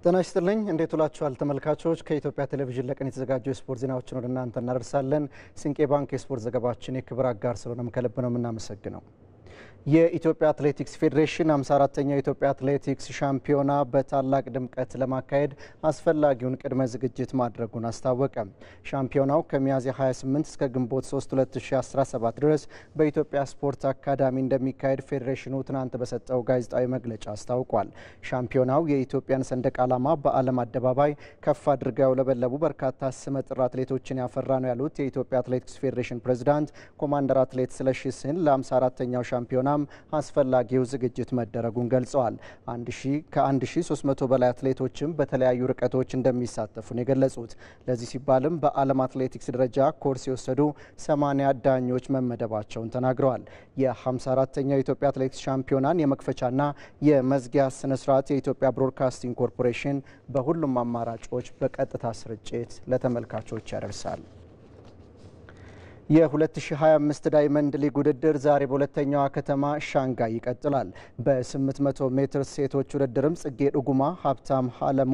ጤና ይስጥልኝ እንዴት ውላችኋል ተመልካቾች ከኢትዮጵያ ቴሌቪዥን ለቀን የተዘጋጁ የስፖርት ዜናዎችን ወደ እናንተ እናደርሳለን ሲንቄ ባንክ የስፖርት ዘገባችን የክብር አጋር ስለሆነም ከልብ ነው የምናመሰግነው የኢትዮጵያ አትሌቲክስ ፌዴሬሽን 54ኛው የኢትዮጵያ አትሌቲክስ ሻምፒዮና በታላቅ ድምቀት ለማካሄድ አስፈላጊውን ቅድመ ዝግጅት ማድረጉን አስታወቀ። ሻምፒዮናው ከሚያዝያ 28 እስከ ግንቦት 3 2017 ድረስ በኢትዮጵያ ስፖርት አካዳሚ እንደሚካሄድ ፌዴሬሽኑ ትናንት በሰጠው ጋዜጣዊ መግለጫ አስታውቋል። ሻምፒዮናው የኢትዮጵያን ሰንደቅ ዓላማ በዓለም አደባባይ ከፍ አድርገው ለበለቡ በርካታ ስመጥር አትሌቶችን ያፈራ ነው ያሉት የኢትዮጵያ አትሌቲክስ ፌዴሬሽን ፕሬዝዳንት ኮማንደር አትሌት ስለሺ ስህን ለ54ኛው ሻምፒዮና አስፈላጊው ዝግጅት መደረጉን ገልጸዋል። ከ1300 በላይ አትሌቶችም በተለያዩ ርቀቶች እንደሚሳተፉ ነው የገለጹት። ለዚህ ሲባልም በዓለም አትሌቲክስ ደረጃ ኮርስ የወሰዱ 80 ዳኞች መመደባቸውን ተናግረዋል። የ54ኛው የኢትዮጵያ አትሌቲክስ ሻምፒዮናን የመክፈቻና የመዝጊያ ስነ ስርዓት የኢትዮጵያ ብሮድካስቲንግ ኮርፖሬሽን በሁሉም አማራጮች በቀጥታ ስርጭት ለተመልካቾች ያደርሳል። የ2025 ዳይመንድ ሊግ ውድድር ዛሬ በሁለተኛዋ ከተማ ሻንጋይ ይቀጥላል። በ800 ሜትር ሴቶች ውድድርም ጽጌ ዱጉማ፣ ሀብታም አለሙ፣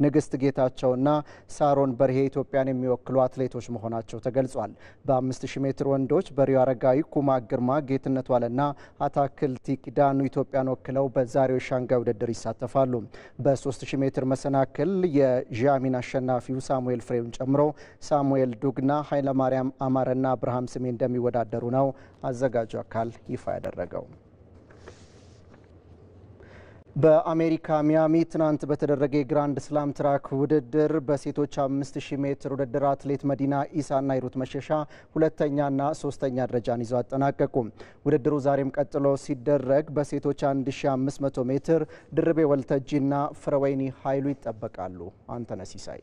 ንግስት ጌታቸውና ሳሮን በርሄ ኢትዮጵያን የሚወክሉ አትሌቶች መሆናቸው ተገልጿል። በ5000 ሜትር ወንዶች በሪዮ አረጋዊ፣ ኩማ ግርማ፣ ጌትነት ዋለና አታክልቲ ኪዳኑ ኢትዮጵያን ወክለው በዛሬው ሻንጋይ ውድድር ይሳተፋሉ። በ3000 ሜትር መሰናክል የዣሚን አሸናፊው ሳሙኤል ፍሬውን ጨምሮ ሳሙኤል ዱግና ኃይለማርያም አማረ እና አብርሃም ስሜ እንደሚወዳደሩ ነው አዘጋጁ አካል ይፋ ያደረገው። በአሜሪካ ሚያሚ ትናንት በተደረገ የግራንድ ስላም ትራክ ውድድር በሴቶች 5000 ሜትር ውድድር አትሌት መዲና ኢሳና ሂሩት መሸሻ ሁለተኛና ሶስተኛ ደረጃን ይዘው አጠናቀቁ። ውድድሩ ዛሬም ቀጥሎ ሲደረግ በሴቶች 1500 ሜትር ድርቤ ወልተጂና ፍረወይኒ ኃይሉ ይጠበቃሉ። አንተነህ ሲሳይ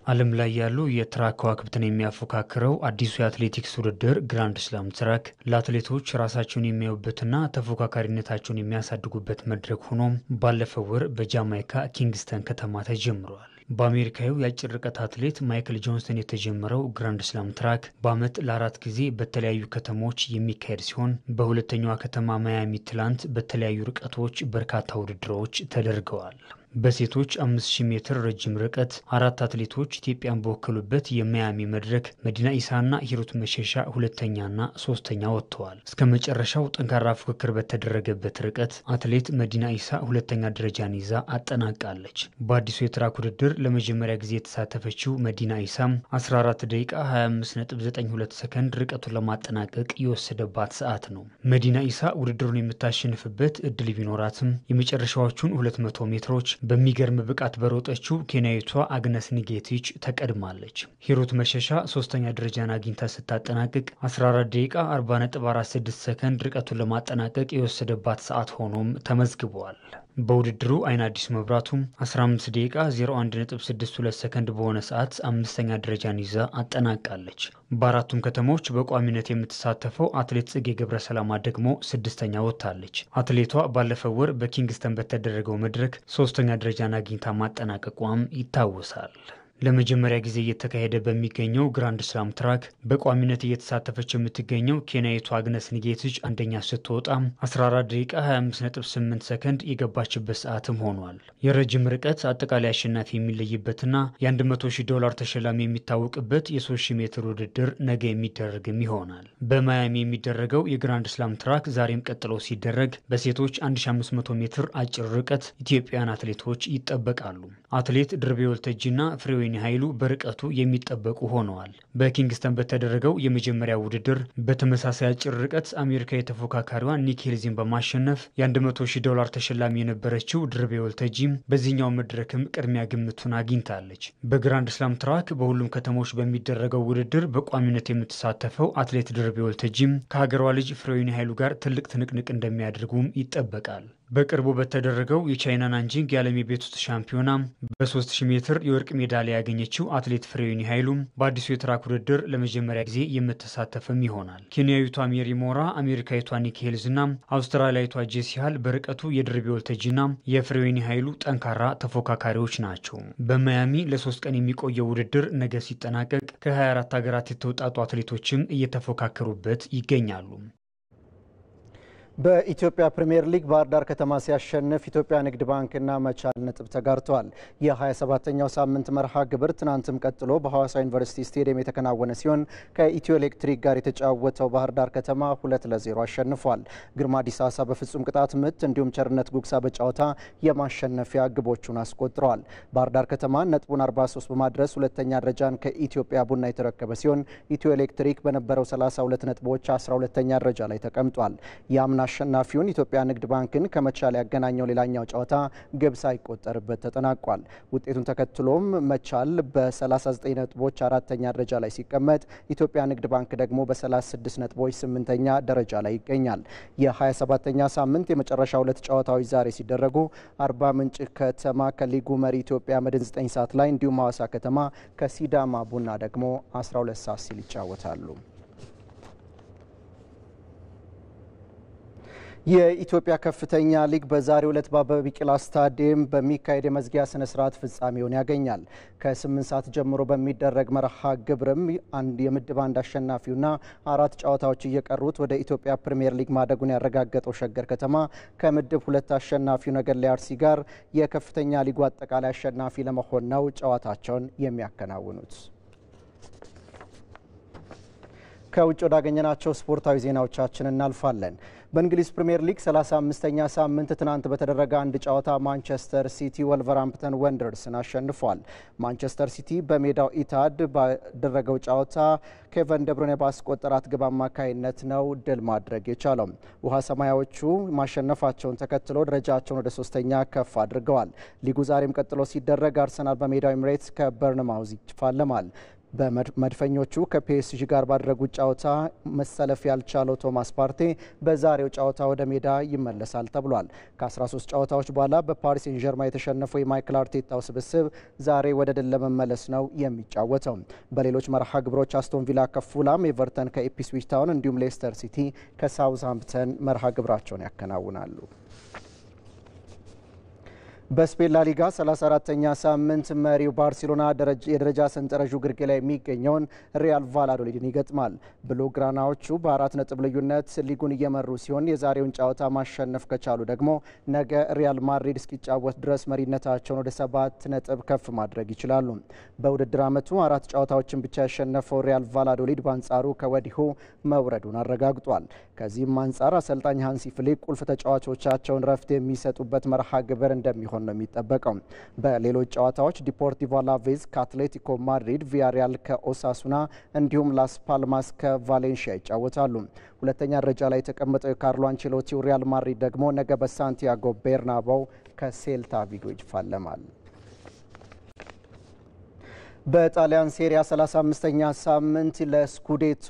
ዓለም ላይ ያሉ የትራክ ከዋክብትን የሚያፎካክረው አዲሱ የአትሌቲክስ ውድድር ግራንድ ስላም ትራክ ለአትሌቶች ራሳቸውን የሚያዩበትና ተፎካካሪነታቸውን የሚያሳድጉበት መድረክ ሆኖ ባለፈው ወር በጃማይካ ኪንግስተን ከተማ ተጀምሯል። በአሜሪካዊው የአጭር ርቀት አትሌት ማይክል ጆንሰን የተጀመረው ግራንድ ስላም ትራክ በዓመት ለ4 ጊዜ በተለያዩ ከተሞች የሚካሄድ ሲሆን በሁለተኛዋ ከተማ ማያሚ ትላንት በተለያዩ ርቀቶች በርካታ ውድድሮች ተደርገዋል። በሴቶች 5000 ሜትር ረጅም ርቀት 4 አትሌቶች ኢትዮጵያን በወከሉበት የማያሚ መድረክ መዲና ኢሳና ሂሩት መሸሻ ሁለተኛና ሶስተኛ ወጥተዋል። እስከ መጨረሻው ጠንካራ ፉክክር በተደረገበት ርቀት አትሌት መዲና ኢሳ ሁለተኛ ደረጃን ይዛ አጠናቃለች። በአዲሱ የትራክ ውድድር ለመጀመሪያ ጊዜ የተሳተፈችው መዲና ኢሳ 14 ደቂቃ 25.92 ሰከንድ ርቀቱን ለማጠናቀቅ የወሰደባት ሰዓት ነው። መዲና ኢሳ ውድድሩን የምታሸንፍበት እድል ቢኖራትም የመጨረሻዎቹን 200 ሜትሮች በሚገርም ብቃት በሮጠችው ኬንያዊቷ አግነስ ኒጌቲች ተቀድማለች። ሂሩት መሸሻ ሶስተኛ ደረጃን አግኝታ ስታጠናቅቅ 14 ደቂቃ 40.46 ሰከንድ ርቀቱን ለማጠናቀቅ የወሰደባት ሰዓት ሆኖም ተመዝግቧል። በውድድሩ አይን አዲስ መብራቱም 15 ደቂቃ 01.62 ሰከንድ በሆነ ሰዓት አምስተኛ ደረጃን ይዛ አጠናቃለች። በአራቱም ከተሞች በቋሚነት የምትሳተፈው አትሌት ጽጌ ገብረሰላማ ደግሞ ስድስተኛ ወጥታለች። አትሌቷ ባለፈው ወር በኪንግስተን በተደረገው መድረክ ሶስተኛ ደረጃን አግኝታ ማጠናቀቋም ይታወሳል። ለመጀመሪያ ጊዜ እየተካሄደ በሚገኘው ግራንድ ስላም ትራክ በቋሚነት እየተሳተፈች የምትገኘው ኬንያዊቷ አግነስ ኒጌቲች አንደኛ ስትወጣ 14 ደቂቃ 25.8 ሰከንድ የገባችበት ሰዓትም ሆኗል። የረጅም ርቀት አጠቃላይ አሸናፊ የሚለይበትና $100,000 ተሸላሚ የሚታወቅበት የ3000 ሜትር ውድድር ነገ የሚደረግም ይሆናል። በማያሚ የሚደረገው የግራንድ ስላም ትራክ ዛሬም ቀጥሎ ሲደረግ በሴቶች 1500 ሜትር አጭር ርቀት ኢትዮጵያውያን አትሌቶች ይጠበቃሉ። አትሌት ድርቤ ወልተጂና ፍሬወይኒ ኃይሉ በርቀቱ የሚጠበቁ ሆነዋል። በኪንግስተን በተደረገው የመጀመሪያ ውድድር በተመሳሳይ አጭር ርቀት አሜሪካዊ ተፎካካሪዋ ኒክ ሄልዚን በማሸነፍ $100,000 ተሸላሚ የነበረችው ድርቤ ወልተጂ በዚህኛው መድረክም ቅድሚያ ግምቱን አግኝታለች። በግራንድ ስላም ትራክ በሁሉም ከተሞች በሚደረገው ውድድር በቋሚነት የምትሳተፈው አትሌት ድርቤ ወልተጂ ከሀገሯ ልጅ ፍሬወይኒ ኃይሉ ጋር ትልቅ ትንቅንቅ እንደሚያደርጉም ይጠበቃል። በቅርቡ በተደረገው የቻይና ናንጂንግ የዓለም የቤት ውስጥ ሻምፒዮና በ3000 ሜትር የወርቅ ሜዳሊያ ያገኘችው አትሌት ፍሬወይኒ ኃይሉ በአዲሱ የትራክ ውድድር ለመጀመሪያ ጊዜ የምትሳተፍም ይሆናል። ኬንያዊቷ ሜሪ ሞራ፣ አሜሪካዊቷ ኒክ ሄልዝና አውስትራሊያዊቷ ጄሲ ሃል በርቀቱ የድርቤ ወልተጂና የፍሬወይኒ ኃይሉ ጠንካራ ተፎካካሪዎች ናቸው። በማያሚ ለ3 ቀን የሚቆየው ውድድር ነገ ሲጠናቀቅ ከ24 ሀገራት የተውጣጡ አትሌቶችም እየተፎካከሩበት ይገኛሉ። በኢትዮጵያ ፕሪሚየር ሊግ ባህር ዳር ከተማ ሲያሸንፍ ኢትዮጵያ ንግድ ባንክና መቻል ነጥብ ተጋርተዋል። የ27ኛው ሳምንት መርሃ ግብር ትናንትም ቀጥሎ በሐዋሳ ዩኒቨርሲቲ ስቴዲየም የተከናወነ ሲሆን ከኢትዮ ኤሌክትሪክ ጋር የተጫወተው ባህር ዳር ከተማ 2-0 አሸንፏል። ግርማ ዲሳሳ በፍጹም ቅጣት ምት እንዲሁም ቸርነት ጉግሳ በጨዋታ የማሸነፊያ ግቦቹን አስቆጥረዋል። ባህር ዳር ከተማ ነጥቡን 43 በማድረስ ሁለተኛ ደረጃን ከኢትዮጵያ ቡና የተረከበ ሲሆን ኢትዮ ኤሌክትሪክ በነበረው 32 ነጥቦች 12ኛ ደረጃ ላይ ተቀምጧል። የአምና አሸናፊውን ኢትዮጵያ ንግድ ባንክን ከመቻል ያገናኘው ሌላኛው ጨዋታ ግብ ሳይቆጠርበት ተጠናቋል። ውጤቱን ተከትሎም መቻል በ39 ነጥቦች አራተኛ ደረጃ ላይ ሲቀመጥ ኢትዮጵያ ንግድ ባንክ ደግሞ በ36 ነጥቦች 8ኛ ደረጃ ላይ ይገኛል። የ27ኛ ሳምንት የመጨረሻ ሁለት ጨዋታዎች ዛሬ ሲደረጉ አርባ ምንጭ ከተማ ከሊጉ መሪ ኢትዮጵያ መድን 9 ሰዓት ላይ እንዲሁም ሐዋሳ ከተማ ከሲዳማ ቡና ደግሞ 12 ሰዓት ሲል ይጫወታሉ። የኢትዮጵያ ከፍተኛ ሊግ በዛሬው ዕለት በአበበ ቢቂላ ስታዲየም በሚካሄድ የመዝጊያ ስነ ስርዓት ፍጻሜውን ያገኛል። ከ8 ሰዓት ጀምሮ በሚደረግ መርሃ ግብርም የምድብ አንድ አሸናፊውና 4 ጨዋታዎች እየቀሩት ወደ ኢትዮጵያ ፕሪሚየር ሊግ ማደጉን ያረጋገጠው ሸገር ከተማ ከምድብ 2 አሸናፊው ነገሌ አርሲ ጋር የከፍተኛ ሊጉ አጠቃላይ አሸናፊ ለመሆን ነው ጨዋታቸውን የሚያከናውኑት። ከውጭ ወዳገኘናቸው ስፖርታዊ ዜናዎቻችን እናልፋለን። በእንግሊዝ ፕሪሚየር ሊግ 35ኛ ሳምንት ትናንት በተደረገ አንድ ጨዋታ ማንቸስተር ሲቲ ወልቨርሃምፕተን ወንደረርስን አሸንፏል። ማንቸስተር ሲቲ በሜዳው ኢታድ ባደረገው ጨዋታ ኬቨን ደብሩይነ ባስቆጠራት ግብ አማካይነት ነው ድል ማድረግ የቻለው። ውሃ ሰማያዎቹ ማሸነፋቸውን ተከትሎ ደረጃቸውን ወደ 3ኛ ከፍ አድርገዋል። ሊጉ ዛሬም ቀጥሎ ሲደረግ አርሰናል በሜዳው ኤምሬትስ ከበርንማውዝ ይፋለማል። በመድፈኞቹ ከፒኤስጂ ጋር ባደረጉት ጨዋታ መሰለፍ ያልቻለው ቶማስ ፓርቴ በዛሬው ጨዋታ ወደ ሜዳ ይመለሳል ተብሏል። ከ13 ጨዋታዎች በኋላ በፓሪስ ሴን ዠርማ የተሸነፈው የማይክል አርቴታው ስብስብ ዛሬ ወደ ድል ለመመለስ ነው የሚጫወተው። በሌሎች መርሃ ግብሮች አስቶን ቪላ ከፉላም፣ ኤቨርተን ከኢፕስዊች ታውን እንዲሁም ሌስተር ሲቲ ከሳውዝሃምፕተን መርሃ ግብራቸውን ያከናውናሉ። በስፔን ላሊጋ 34ኛ ሳምንት መሪው ባርሴሎና የደረጃ ሰንጠረዡ ግርጌ ላይ የሚገኘውን ሪያል ቫላዶሊድን ይገጥማል። ብሉ ግራናዎቹ በ4 ነጥብ ልዩነት ሊጉን እየመሩ ሲሆን የዛሬውን ጨዋታ ማሸነፍ ከቻሉ ደግሞ ነገ ሪያል ማድሪድ እስኪጫወት ድረስ መሪነታቸውን ወደ 7 ነጥብ ከፍ ማድረግ ይችላሉ። በውድድር ዓመቱ 4 ጨዋታዎችን ብቻ ያሸነፈው ሪያል ቫላዶሊድ በአንጻሩ ከወዲሁ መውረዱን አረጋግጧል። ከዚህም አንጻር አሰልጣኝ ሃንሲ ፍሊክ ቁልፍ ተጫዋቾቻቸውን ረፍት የሚሰጡበት መርሃ ግብር እንደሚሆን ነው የሚጠበቀው። በሌሎች ጨዋታዎች ዲፖርቲቮ አላቬዝ ከአትሌቲኮ ማድሪድ፣ ቪያሪያል ከኦሳሱና እንዲሁም ላስ ፓልማስ ከቫሌንሺያ ይጫወታሉ። ሁለተኛ ደረጃ ላይ የተቀመጠው የካርሎ አንቸሎቲው ሪያል ማድሪድ ደግሞ ነገ በሳንቲያጎ ቤርናባው ከሴልታ ቪጎ ይፋለማል። በጣሊያን ሴሪያ 35ኛ ሳምንት ለስኩዴቶ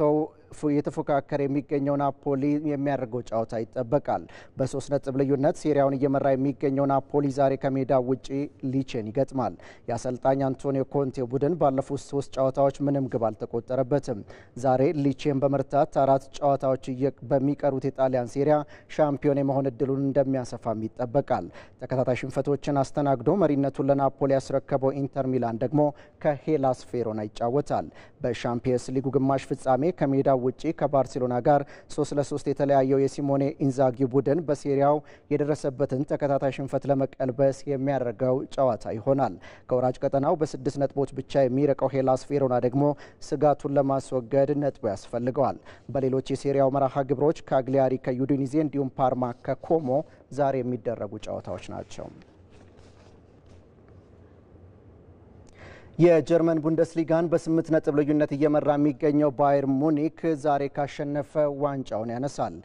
የተፎካከረ የሚገኘው ናፖሊ የሚያደርገው ጨዋታ ይጠበቃል። በ3 ነጥብ ልዩነት ሴሪያውን እየመራ የሚገኘው ናፖሊ ዛሬ ከሜዳ ውጪ ሊቼን ይገጥማል። የአሰልጣኝ አንቶኒዮ ኮንቴ ቡድን ባለፉት 3 ጨዋታዎች ምንም ግብ አልተቆጠረበትም። ዛሬ ሊቼን በመርታት 4 ጨዋታዎች በሚቀሩት የጣሊያን ሴሪያ ሻምፒዮን የመሆን እድሉን እንደሚያሰፋም ይጠበቃል። ተከታታይ ሽንፈቶችን አስተናግዶ መሪነቱን ለናፖሊ ያስረከበው ኢንተር ሚላን ደግሞ ከሄላስ ቬሮና ይጫወታል። በሻምፒየንስ ሊጉ ግማሽ ፍጻሜ ከሜዳ ውጪ ከባርሴሎና ጋር 3-3 የተለያየው የሲሞኔ ኢንዛጊ ቡድን በሴሪያው የደረሰበትን ተከታታይ ሽንፈት ለመቀልበስ የሚያደርገው ጨዋታ ይሆናል። ከወራጅ ቀጠናው በ6 ነጥቦች ብቻ የሚርቀው ሄላስ ቬሮና ደግሞ ስጋቱን ለማስወገድ ነጥቡ ያስፈልገዋል። በሌሎች የሴሪያው መርሃ ግብሮች ካግሊያሪ ከዩዲኒዜ እንዲሁም ፓርማ ከኮሞ ዛሬ የሚደረጉ ጨዋታዎች ናቸው። የጀርመን ቡንደስሊጋን በ8 ነጥብ ልዩነት እየመራ የሚገኘው ባየር ሙኒክ ዛሬ ካሸነፈ ዋንጫውን ያነሳል።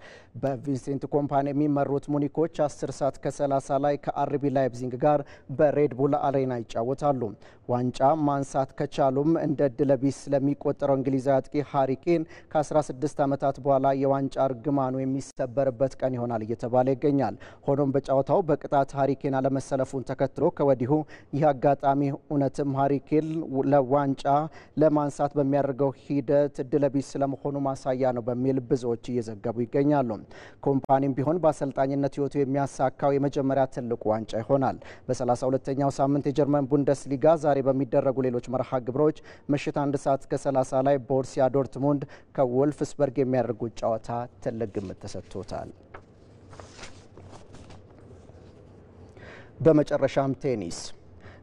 በቪንሴንት ኮምፓኒ የሚመሩት ሙኒኮች 10 ሰዓት ከ30 ላይ ከአርቢ ላይፕዚግ ጋር በሬድቡል አሬና ይጫወታሉ። ዋንጫ ማንሳት ከቻሉም እንደ ድለቢስ ለሚቆጠረው እንግሊዛዊ አጥቂ ሃሪኬን ከ16 ዓመታት በኋላ የዋንጫ እርግማኑ የሚሰበርበት ቀን ይሆናል እየተባለ ይገኛል። ሆኖም በጨዋታው በቅጣት ሃሪኬን አለመሰለፉን ተከትሎ ከወዲሁ ይህ አጋጣሚ እውነትም ሃሪኬን ለዋንጫ ለማንሳት በሚያደርገው ሂደት ድለቢስ ስለመሆኑ ማሳያ ነው በሚል ብዙዎች እየዘገቡ ይገኛሉ። ኮምፓኒም ቢሆን በአሰልጣኝነት ህይወቱ የሚያሳካው የመጀመሪያ ትልቁ ዋንጫ ይሆናል። በ32ኛው ሳምንት የጀርመን ቡንደስሊጋ ዛሬ በሚደረጉ ሌሎች መርሃ ግብሮች ምሽት 1 ሰዓት ከ30 ላይ ቦሩሲያ ዶርትሙንድ ከወልፍስበርግ የሚያደርጉት ጨዋታ ትልቅ ግምት ተሰጥቶታል። በመጨረሻም ቴኒስ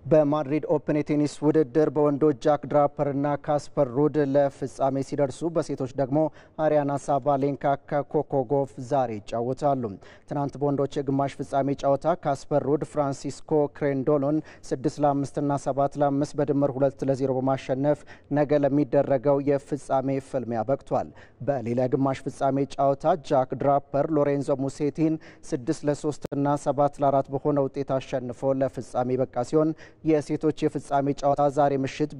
በማድሪድ ኦፕን የቴኒስ ውድድር በወንዶች ጃክ ድራፐርና ካስፐር ሩድ ለፍጻሜ ሲደርሱ በሴቶች ደግሞ አሪያና ሳባሌንካ ከኮኮ ጎፍ ዛሬ ይጫወታሉ። ትናንት በወንዶች የግማሽ ፍጻሜ ጨዋታ ካስፐር ሩድ ፍራንሲስኮ ክሬንዶሎን 6-5 እና 7-5 በድምር 2-0 በማሸነፍ ነገ ለሚደረገው የፍጻሜ ፍልሚያ በቅቷል። በሌላ የግማሽ ፍጻሜ ጨዋታ ጃክ ድራፐር ሎሬንዞ ሙሴቲን 6-3 እና 7-4 በሆነ ውጤት አሸንፎ ለፍጻሜ በቃ ሲሆን የሴቶች የፍጻሜ ጨዋታ ዛሬ ምሽት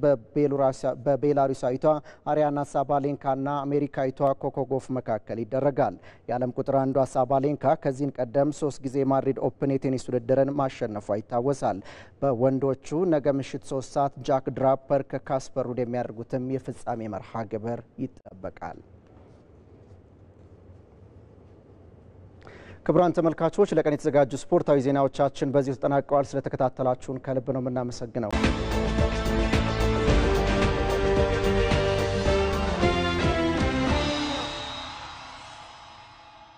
በቤላሩሳዊቷ አሪያና ሳባሌንካና አሜሪካዊቷ ኮኮ ጎፍ መካከል ይደረጋል። የዓለም ቁጥር አንዷ ሳባሌንካ ከዚህን ቀደም 3 ጊዜ ማድሪድ ኦፕን የቴኒስ ውድድርን ማሸነፏ ይታወሳል። በወንዶቹ ነገ ምሽት 3 ሰዓት ጃክ ድራፐር ከካስፐር ሩድ የሚያደርጉትም የፍጻሜ መርሃ ግብር ይጠበቃል። ክቡራን ተመልካቾች ለቀን የተዘጋጁ ስፖርታዊ ዜናዎቻችን በዚሁ ተጠናቀዋል። ስለተከታተላችሁን ከልብ ነው የምናመሰግነው።